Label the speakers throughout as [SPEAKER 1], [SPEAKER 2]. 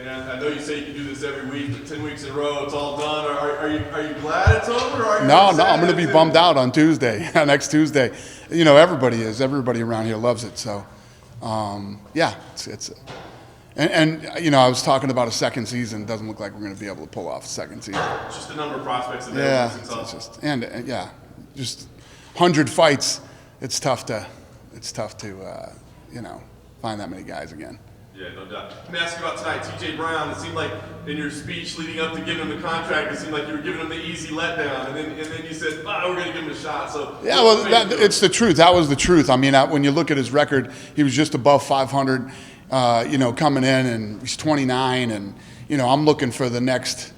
[SPEAKER 1] And I know you say you can do this every week, but 10 weeks in a row, it's all done. Are you glad it's over? Or are you
[SPEAKER 2] no, I'm going to be bummed out on Tuesday, next Tuesday. You know, everybody is. Everybody around here loves it. So, yeah, and you know, I was talking about a second season. It doesn't look like we're going to be able to pull off a second season.
[SPEAKER 1] It's just the number of prospects available.
[SPEAKER 2] Yeah, it's just 100 fights. It's tough to you know, find that many guys again.
[SPEAKER 1] Yeah, no doubt. Let me ask you about tonight. TJ Brown, it seemed like in your speech leading up to giving him the contract, it seemed like you were giving him the easy letdown, and then you said, we're going to give him a shot. So
[SPEAKER 2] yeah, well, it's the truth. That was the truth. I mean, when you look at his record, he was just above 500, you know, coming in, and he's 29, and, you know, I'm looking for the next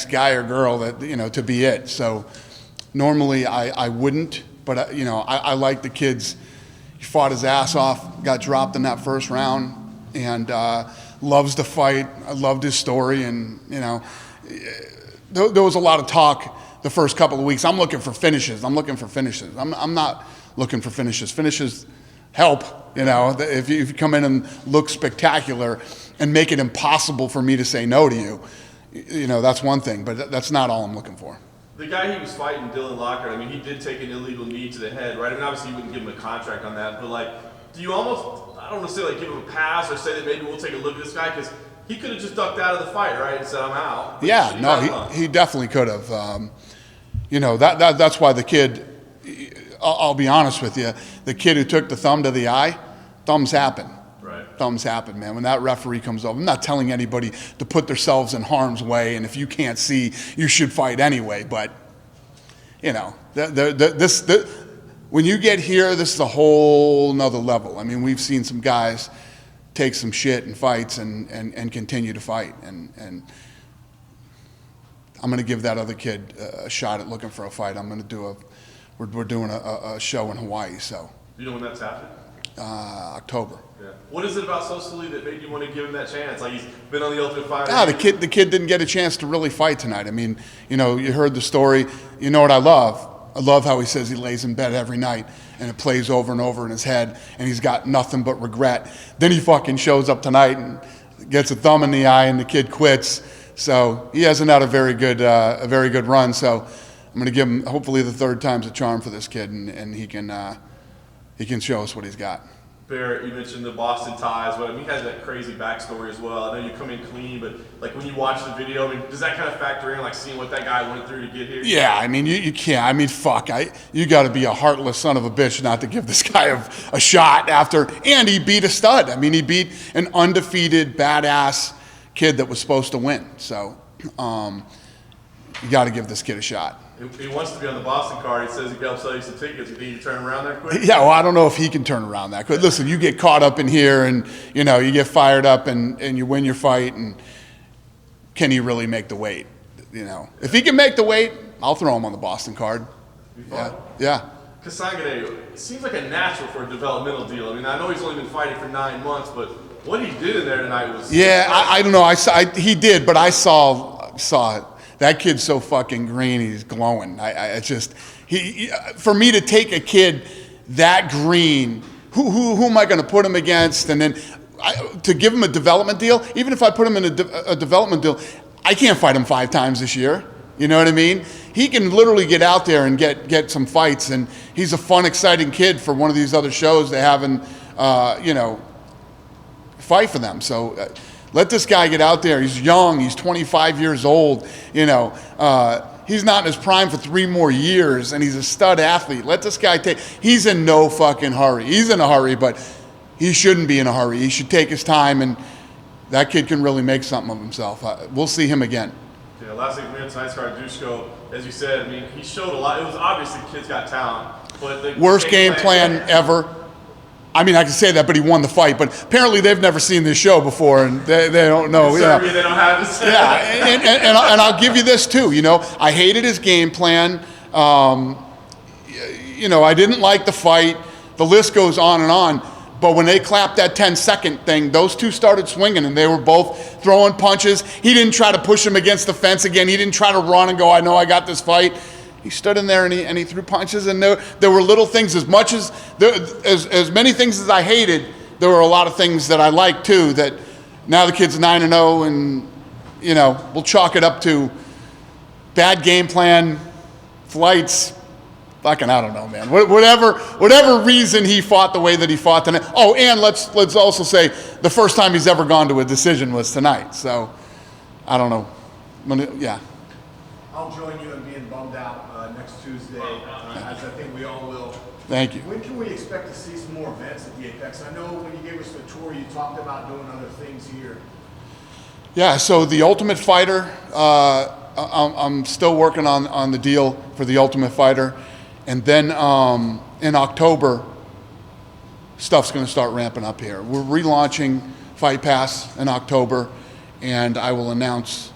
[SPEAKER 2] guy or girl that, you know, to be it. So normally I wouldn't, but, you know, I like the kids. He fought his ass off, got dropped in that first round, and loves to fight. I loved his story, and, you know, there was a lot of talk the first couple of weeks. I'm looking for finishes. I'm not looking for finishes. Finishes help, you know. If you come in and look spectacular and make it impossible for me to say no to you, you know, that's one thing, but that's not all I'm looking for.
[SPEAKER 1] The guy he was fighting, Dylan Lockhart, I mean, he did take an illegal knee to the head, right? I mean, obviously you wouldn't give him a contract on that, but, like, do you almost, I don't want to say, like, give him a pass or say that maybe we'll take a look at this guy? Because he could have just ducked out of the fight, right, and said, I'm out.
[SPEAKER 2] Yeah, no, he definitely could have. You know, that's why the kid, I'll be honest with you, the kid who took the thumb to the eye, thumbs happen. Thumbs happen, man. When that referee comes over, I'm not telling anybody to put themselves in harm's way, and if you can't see, you should fight anyway. But, you know, when you get here, this is a whole nother level. I mean, we've seen some guys take some shit in fights and continue to fight. And I'm going to give that other kid a shot at looking for a fight. I'm going to do we're doing a show in Hawaii, so.
[SPEAKER 1] Do you know when that's happening?
[SPEAKER 2] October.
[SPEAKER 1] Yeah. What is it about Sosoli that made you want to give him that chance? Like, he's been on the Ultimate Fighter.
[SPEAKER 2] The kid didn't get a chance to really fight tonight. I mean, you know, you heard the story. You know what I love? I love how he says he lays in bed every night and it plays over and over in his head and he's got nothing but regret. Then he fucking shows up tonight and gets a thumb in the eye and the kid quits. So he hasn't had a very good run. So I'm going to give him, hopefully the third time's a charm for this kid, and he can show us what he's got.
[SPEAKER 1] Barrett, you mentioned the Boston ties, but I mean, he has that crazy backstory as well. I know you come in clean, but like when you watch the video, I mean, does that kind of factor in, like seeing what that guy went through to get here?
[SPEAKER 2] Yeah, I mean, you can't. I mean, fuck, you got to be a heartless son of a bitch not to give this guy a shot after. And he beat a stud. I mean, he beat an undefeated, badass kid that was supposed to win. So you got to give this kid a shot.
[SPEAKER 1] He wants to be on the Boston card. He says he can help sell you some tickets. You think you turn around that quick?
[SPEAKER 2] Yeah, well, I don't know if he can turn around that quick. Listen, you get caught up in here and, you know, you get fired up and you win your fight, and can he really make the weight? You know, if he can make the weight, I'll throw him on the Boston card. Yeah.
[SPEAKER 1] Kasangade, it seems like a natural for a developmental deal. I mean, I know he's only been fighting for 9 months, but what he did in there tonight was...
[SPEAKER 2] Yeah, I don't know. He did, but I saw it. That kid's so fucking green, he's glowing. For me to take a kid that green, who am I going to put him against? And then to give him a development deal, even if I put him in a development deal, I can't fight him 5 times this year. You know what I mean? He can literally get out there and get some fights, and he's a fun, exciting kid for one of these other shows they haven't, you know, fight for them. So let this guy get out there. He's young. He's 25 years old. You know, he's not in his prime for 3 more years, and he's a stud athlete. Let this guy take. He's in no fucking hurry. He's in a hurry, but he shouldn't be in a hurry. He should take his time, and that kid can really make something of himself. We'll see him again.
[SPEAKER 1] Yeah, last thing for me on tonight's card, Dushko, as you said, I mean, he showed a lot. It was obvious the kid's got talent, but the
[SPEAKER 2] worst game plan ever. I mean, I can say that, but he won the fight. But apparently, they've never seen this show before, and they don't know.
[SPEAKER 1] They don't have this.
[SPEAKER 2] Yeah, and I'll give you this too. You know, I hated his game plan. You know, I didn't like the fight. The list goes on and on. But when they clapped that 10-second thing, those two started swinging, and they were both throwing punches. He didn't try to push him against the fence again. He didn't try to run and go, I know I got this fight. He stood in there and he threw punches, and there were little things as many things as I hated. there were a lot of things that I liked too, that now the kid's 9-0 and, you know, we'll chalk it up to bad game plan, flights, fucking, I don't know, man. Whatever reason he fought the way that he fought tonight. Oh, and let's also say the first time he's ever gone to a decision was tonight. So, I don't know. Yeah.
[SPEAKER 3] I'll join you in being bummed out next Tuesday, as I think we all will.
[SPEAKER 2] Thank you.
[SPEAKER 3] When can we expect to see some more events at the Apex? I know when you gave us the tour, you talked about doing other things here.
[SPEAKER 2] Yeah, so the Ultimate Fighter, I'm still working on the deal for the Ultimate Fighter. And then in October, stuff's going to start ramping up here. We're relaunching Fight Pass in October, and I will announce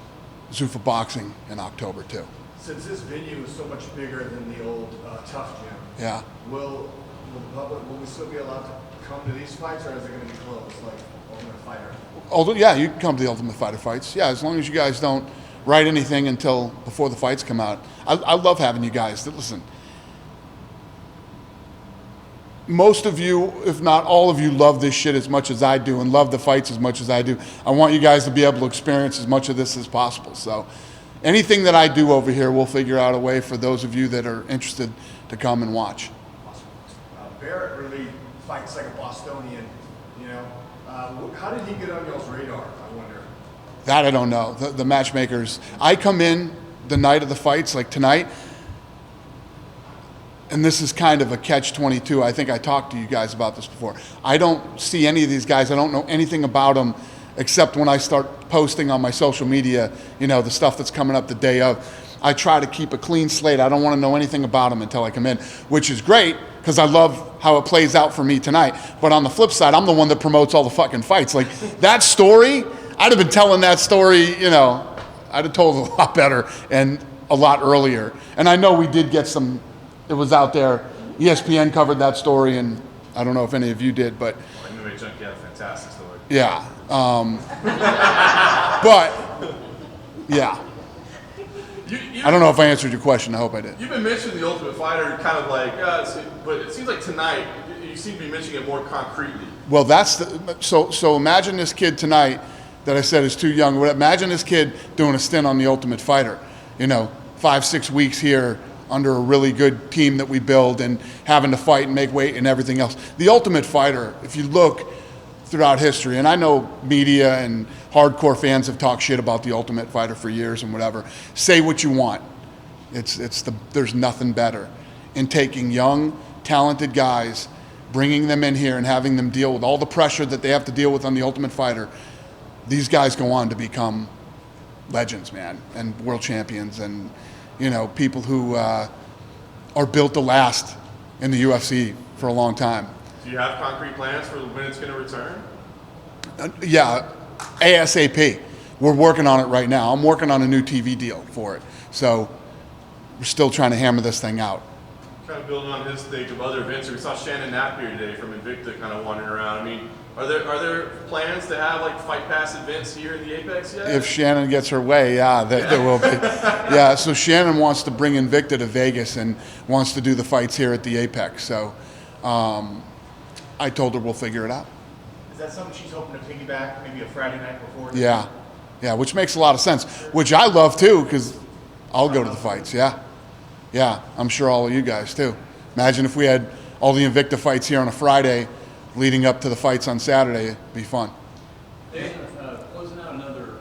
[SPEAKER 2] Zuffa Boxing in October too.
[SPEAKER 3] Since this venue is so much bigger than the old Tough Gym,
[SPEAKER 2] Yeah.
[SPEAKER 3] will we still be allowed to come to these fights, or is it going to be closed like Ultimate Fighter?
[SPEAKER 2] Yeah, you can come to the Ultimate Fighter fights. Yeah, as long as you guys don't write anything until before the fights come out. I love having you guys. Listen, most of you, if not all of you, love this shit as much as I do and love the fights as much as I do. I want you guys to be able to experience as much of this as possible. So anything that I do over here, we'll figure out a way for those of you that are interested to come and watch.
[SPEAKER 3] Awesome. Barrett really fights like a Bostonian, you know. How did he get on y'all's radar, I wonder?
[SPEAKER 2] That I don't know. The matchmakers. I come in the night of the fights, like tonight, and this is kind of a catch-22. I think I talked to you guys about this before. I don't see any of these guys. I don't know anything about them except when I start posting on my social media, you know, the stuff that's coming up the day of. I try to keep a clean slate. I don't want to know anything about them until I come in, which is great because I love how it plays out for me tonight. But on the flip side, I'm the one that promotes all the fucking fights. Like, that story, I'd have been telling that story, you know, I'd have told it a lot better and a lot earlier. And I know we did get some. It was out there. ESPN covered that story, and I don't know if any of you did, but
[SPEAKER 1] MMA Junkie had a fantastic story.
[SPEAKER 2] yeah. But yeah, I don't know if I answered your question. I hope I did.
[SPEAKER 1] You've been mentioning the Ultimate Fighter, kind of like, but it seems like tonight you seem to be mentioning it more concretely.
[SPEAKER 2] Well, that's so imagine this kid tonight that I said is too young. Imagine this kid doing a stint on the Ultimate Fighter. You know, 5-6 weeks here under a really good team that we build and having to fight and make weight and everything else. The Ultimate Fighter, if you look throughout history, and I know media and hardcore fans have talked shit about the Ultimate Fighter for years and whatever. Say what you want. There's nothing better in taking young, talented guys, bringing them in here and having them deal with all the pressure that they have to deal with on the Ultimate Fighter. These guys go on to become legends, man, and world champions and, you know, people who are built to last in the UFC for a long time.
[SPEAKER 1] Do you have concrete plans for when it's going to return?
[SPEAKER 2] Yeah, ASAP. We're working on it right now. I'm working on a new TV deal for it. So we're still trying to hammer this thing out.
[SPEAKER 1] Kind of building on his think of other events. We saw Shannon Knapp here today from Invicta kind of wandering around. I mean, are there plans to have like Fight Pass events here in the Apex yet?
[SPEAKER 2] If Shannon gets her way, yeah, there will be. Yeah, so Shannon wants to bring Invicta to Vegas and wants to do the fights here at the Apex. So I told her we'll figure it out.
[SPEAKER 3] Is that something she's hoping to piggyback, maybe a Friday night before?
[SPEAKER 2] Yeah, which makes a lot of sense, which I love too, because I'll go to the fights, yeah, I'm sure all of you guys too. Imagine if we had all the Invicta fights here on a Friday leading up to the fights on Saturday. It'd be fun.
[SPEAKER 4] Closing out another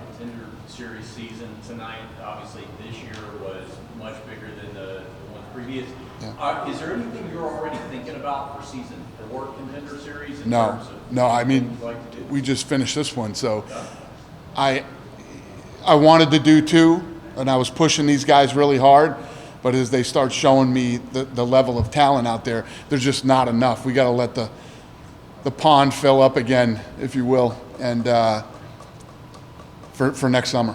[SPEAKER 4] Contender Series season tonight. Obviously, this year was much bigger than the one previous.
[SPEAKER 2] Yeah.
[SPEAKER 4] Is there anything you're already thinking about for season 4 Contender Series?
[SPEAKER 2] No. I mean, we just finished this one, so I wanted to do 2, and I was pushing these guys really hard. But as they start showing me the level of talent out there, there's just not enough. We got to let the pond fill up again, if you will, and for next summer.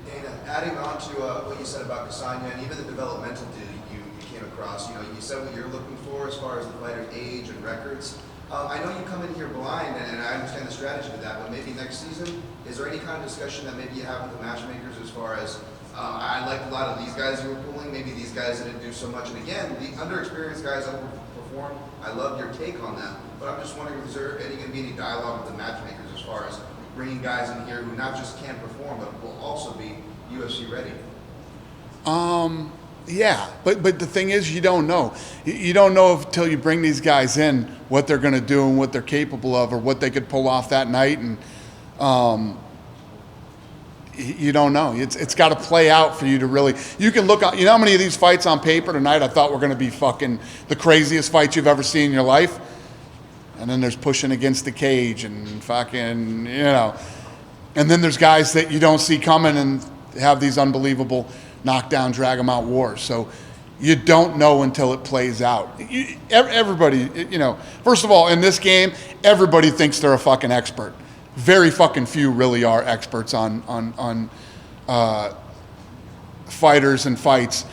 [SPEAKER 5] Dana, adding on to what you said about Kasanya and even the developmental dude you came across, you know, you said what you're looking for as far as the fighter's age and records. I know you come in here blind, and I understand the strategy to that, but maybe next season, is there any kind of discussion that maybe you have with the matchmakers as far as, I liked a lot of these guys you were pulling, maybe these guys didn't do so much, and again, the underexperienced guys overperform perform. I love your take on that, but I'm just wondering, is there going to be any dialogue with the matchmakers as far as bringing guys in here who not just can perform, but will also be UFC ready?
[SPEAKER 2] Yeah, but the thing is, you don't know. You don't know until you bring these guys in what they're going to do and what they're capable of, or what they could pull off that night, and you don't know. It's got to play out for you to really. You can look. You know how many of these fights on paper tonight I thought were going to be fucking the craziest fights you've ever seen in your life, and then there's pushing against the cage and fucking, and then there's guys that you don't see coming and have these unbelievable knockdown, drag them out wars. So you don't know until it plays out. Everybody, first of all, in this game, everybody thinks they're a fucking expert. Very fucking few really are experts on fighters and fights.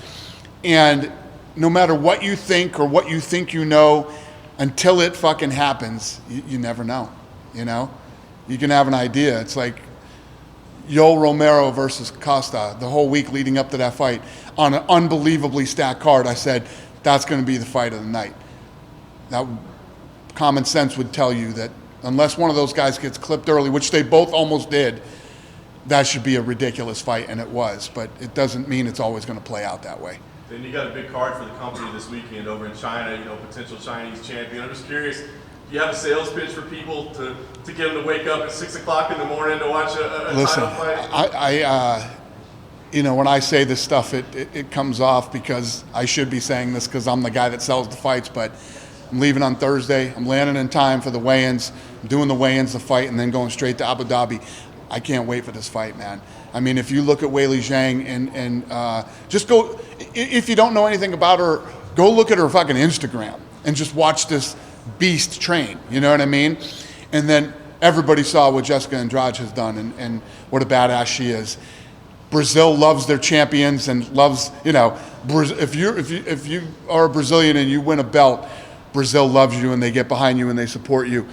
[SPEAKER 2] And no matter what you think or what you think you know, until it fucking happens, you never know, You can have an idea. It's like Yoel Romero versus Costa, the whole week leading up to that fight, on an unbelievably stacked card, I said, that's going to be the fight of the night. That common sense would tell you that unless one of those guys gets clipped early, which they both almost did, that should be a ridiculous fight, and it was. But it doesn't mean it's always going to play out that way.
[SPEAKER 1] Then you got a big card for the company this weekend over in China, potential Chinese champion. I'm just curious, do you have a sales pitch for people to get them to wake up at 6 o'clock in the morning to watch a
[SPEAKER 2] Listen,
[SPEAKER 1] title fight?
[SPEAKER 2] When I say this stuff, it comes off because I should be saying this because I'm the guy that sells the fights, but I'm leaving on Thursday. I'm landing in time for the weigh-ins, doing the weigh-ins, the fight, and then going straight to Abu Dhabi. I can't wait for this fight, man. I mean, if you look at Weili Zhang and just go, if you don't know anything about her, go look at her fucking Instagram and just watch this beast train, you know what I mean? And then everybody saw what Jessica Andrade has done and what a badass she is. Brazil loves their champions and loves, if you are a Brazilian and you win a belt, Brazil loves you and they get behind you and they support you.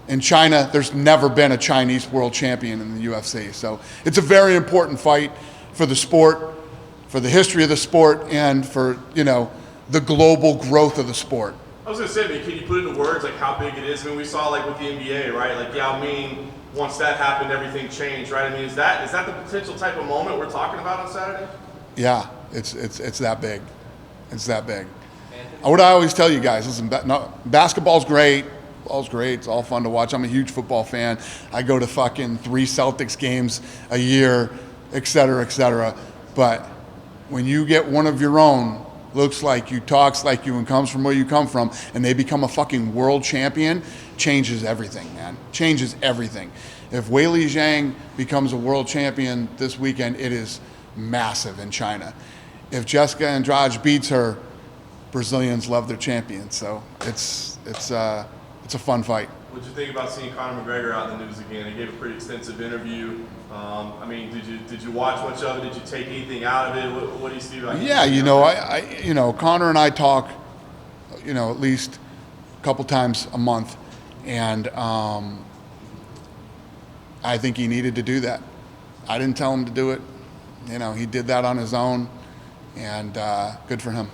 [SPEAKER 2] In China, there's never been a Chinese world champion in the UFC. So it's a very important fight for the sport, for the history of the sport, and for, the global growth of the sport.
[SPEAKER 1] I was going to say, man, can you put into words like how big it is? I mean, we saw like with the NBA, right? Like Yao Ming, once that happened, everything changed, right? I mean, is that the potential type of moment we're talking about on Saturday?
[SPEAKER 2] Yeah, it's that big. It's that big. What I always tell you guys, listen, basketball's great. Ball's great. It's all fun to watch. I'm a huge football fan. I go to fucking 3 Celtics games a year, et cetera, et cetera. But when you get one of your own, looks like you, talks like you, and comes from where you come from, and they become a fucking world champion, changes everything, man. Changes everything. If Weili Zhang becomes a world champion this weekend, it is massive in China. If Jessica Andrade beats her, Brazilians love their champions. So it's a fun fight.
[SPEAKER 1] What'd you think about seeing Conor McGregor out in the news again? He gave a pretty extensive interview. I mean, did you watch much of it? Did you take anything out of it? What do you see?
[SPEAKER 2] Yeah, Conor and I talk, at least a couple times a month, and I think he needed to do that. I didn't tell him to do it. He did that on his own, and good for him.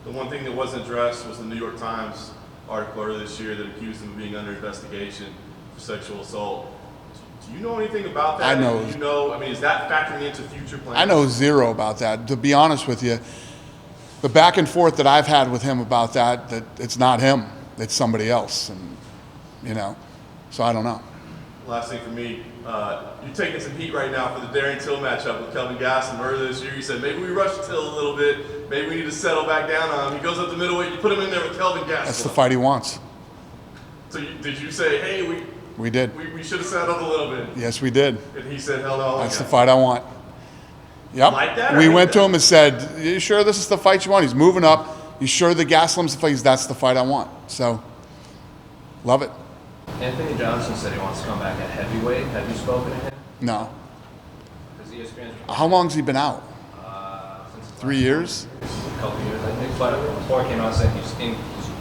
[SPEAKER 1] The one thing that wasn't addressed was the New York Times article earlier this year that accused him of being under investigation for sexual assault. Do you know anything about that?
[SPEAKER 2] I know.
[SPEAKER 1] Is that factoring into future plans?
[SPEAKER 2] I know zero about that. To be honest with you, the back and forth that I've had with him about that it's not him, it's somebody else, and so I don't know.
[SPEAKER 1] Last thing for me, you're taking some heat right now for the Darren Till matchup with Kelvin Gastelum earlier this year. You said maybe we rushed Till a little bit, maybe we need to settle back down on him. He goes up the middleweight, you put him in there with Kelvin Gastelum.
[SPEAKER 2] That's the fight he wants.
[SPEAKER 1] So did you say, hey,
[SPEAKER 2] we did.
[SPEAKER 1] We should have settled a little bit?
[SPEAKER 2] Yes, we did.
[SPEAKER 1] And he said, hell no.
[SPEAKER 2] That's the fight I want. Yep.
[SPEAKER 1] Like that?
[SPEAKER 2] We went to him and said, you sure this is the fight you want? He's moving up. You sure the Gastelum's the fight? That's the fight I want. So, love it.
[SPEAKER 6] Anthony Johnson said he wants to come back at heavyweight. Have you spoken to him?
[SPEAKER 2] No.
[SPEAKER 6] Because ESPN's
[SPEAKER 2] How long's he been out?
[SPEAKER 6] since
[SPEAKER 2] 3 years?
[SPEAKER 6] a couple years, I think. But before he came out, saying he's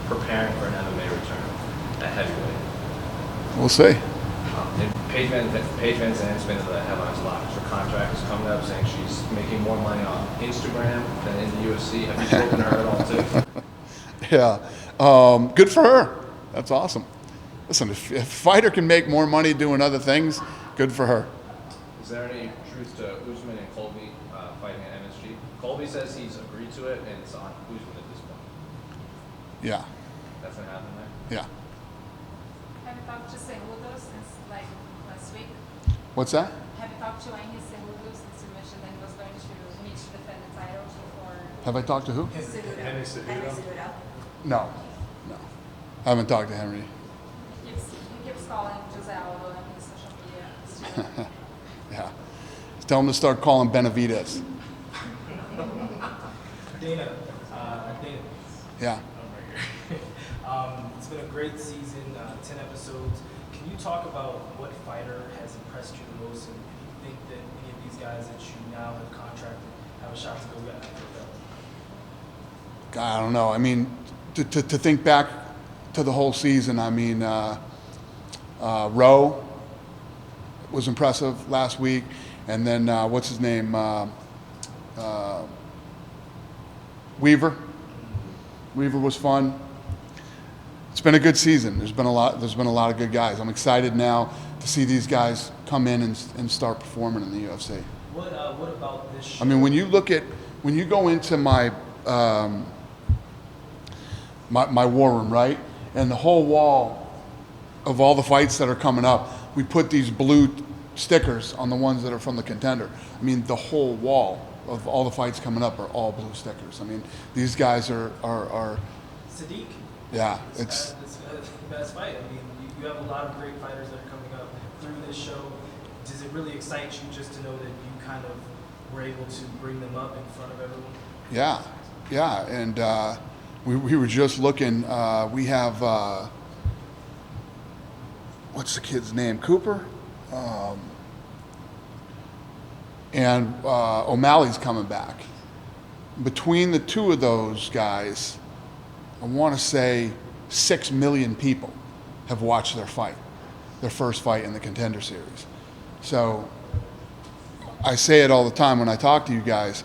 [SPEAKER 6] preparing for an MMA return at heavyweight.
[SPEAKER 2] We'll see.
[SPEAKER 6] And Paige VanZant's been in the headlines a lot because her contract is coming up, saying she's making more money on Instagram than in the UFC. Have you spoken to her at all too?
[SPEAKER 2] Yeah. Good for her. That's awesome. Listen, if a fighter can make more money doing other things, good for her.
[SPEAKER 6] Is there any truth to Usman and Colby fighting at MSG? Colby says he's agreed to it, and it's on Usman at this point.
[SPEAKER 2] Yeah,
[SPEAKER 6] That's gonna happen there.
[SPEAKER 2] yeah.
[SPEAKER 7] Have you talked to Cejudo since like last week?
[SPEAKER 2] What's that?
[SPEAKER 7] Have you talked to Henry Cejudo since you mentioned that he was going to meet to defend the title for
[SPEAKER 2] Have I talked to who?
[SPEAKER 7] Cejudo?
[SPEAKER 3] Henry Cejudo.
[SPEAKER 2] No, no. I haven't talked to Henry.
[SPEAKER 7] He keeps calling Jose Aldo on his social media. Still.
[SPEAKER 2] Yeah. Tell him to start calling Benavidez.
[SPEAKER 8] Dana,
[SPEAKER 2] Yeah.
[SPEAKER 8] it's been a great season, 10 episodes. Can you talk about what fighter has impressed you the most, and if you think that any of these guys that you now have contracted have a shot to go after the belt?
[SPEAKER 2] God, I don't know. I mean, to think back to the whole season, I mean, Rowe was impressive last week, and then what's his name? Weaver. Weaver was fun. It's been a good season. There's been a lot of good guys. I'm excited now to see these guys come in and start performing in the UFC.
[SPEAKER 8] What about this show?
[SPEAKER 2] I mean, when you go into my my war room, right, and the whole wall of all the fights that are coming up, we put these blue stickers on the ones that are from the Contender. I mean, the whole wall of all the fights coming up are all blue stickers. I mean, these guys are
[SPEAKER 8] Sadiq.
[SPEAKER 2] yeah,
[SPEAKER 8] It's the best fight. I mean, you have a lot of great fighters that are coming up through this show. Does it really excite you just to know that you kind of were able to bring them up in front of everyone?
[SPEAKER 2] yeah, and we were just looking. We have what's the kid's name? Cooper, and O'Malley's coming back. Between the two of those guys, I want to say 6 million people have watched their first fight in the Contender series. So I say it all the time when I talk to you guys,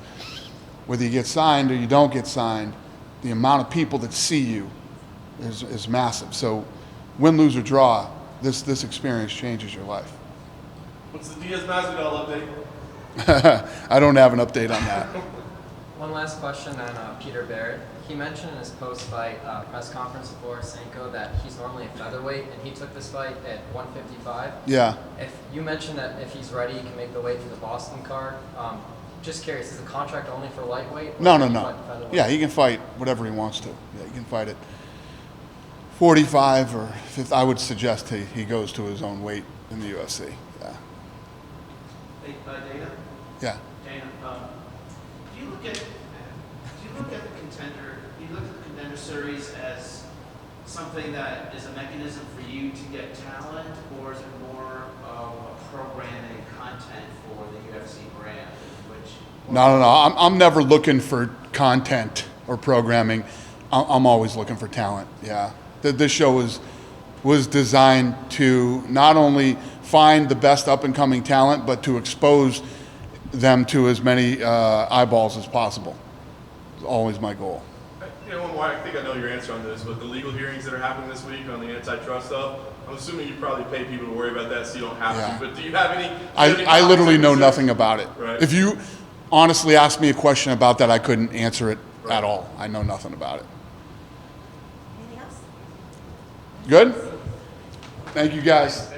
[SPEAKER 2] whether you get signed or you don't get signed, the amount of people that see you is massive. So win, lose, or draw, this experience changes your life.
[SPEAKER 1] What's the Diaz Masvidal update?
[SPEAKER 2] I don't have an update on that.
[SPEAKER 9] One last question on Peter Barrett. He mentioned in his post-fight press conference before Senko that he's normally a featherweight, and he took this fight at 155.
[SPEAKER 2] Yeah.
[SPEAKER 9] If you mentioned that if he's ready, he can make the weight for the Boston card. Just curious, is the contract only for lightweight? Or
[SPEAKER 2] No.
[SPEAKER 9] can he fight featherweight?
[SPEAKER 2] Yeah, he can fight whatever he wants to. Yeah, he can fight at 45 or 50. I would suggest he goes to his own weight in the UFC. Yeah.
[SPEAKER 10] Hey, Dana?
[SPEAKER 2] Yeah.
[SPEAKER 10] Dana, do you look at the Contender, do you look at the Contender series as something that is a mechanism for you to get talent, or is it more of a programming content for the UFC brand?
[SPEAKER 2] No. I'm never looking for content or programming. I'm always looking for talent. Yeah. This show was designed to not only find the best up and coming talent, but to expose them to as many eyeballs as possible. It's always my goal.
[SPEAKER 1] One more. I think I know your answer on this, but the legal hearings that are happening this week on the antitrust stuff, I'm assuming you probably pay people to worry about that, so you don't have
[SPEAKER 2] Yeah.
[SPEAKER 1] to. But do you have any?
[SPEAKER 2] I literally know nothing about it.
[SPEAKER 1] Right.
[SPEAKER 2] If you honestly asked me a question about that, I couldn't answer it at all. I know nothing about it.
[SPEAKER 7] Anything else?
[SPEAKER 2] Good? Thank you guys.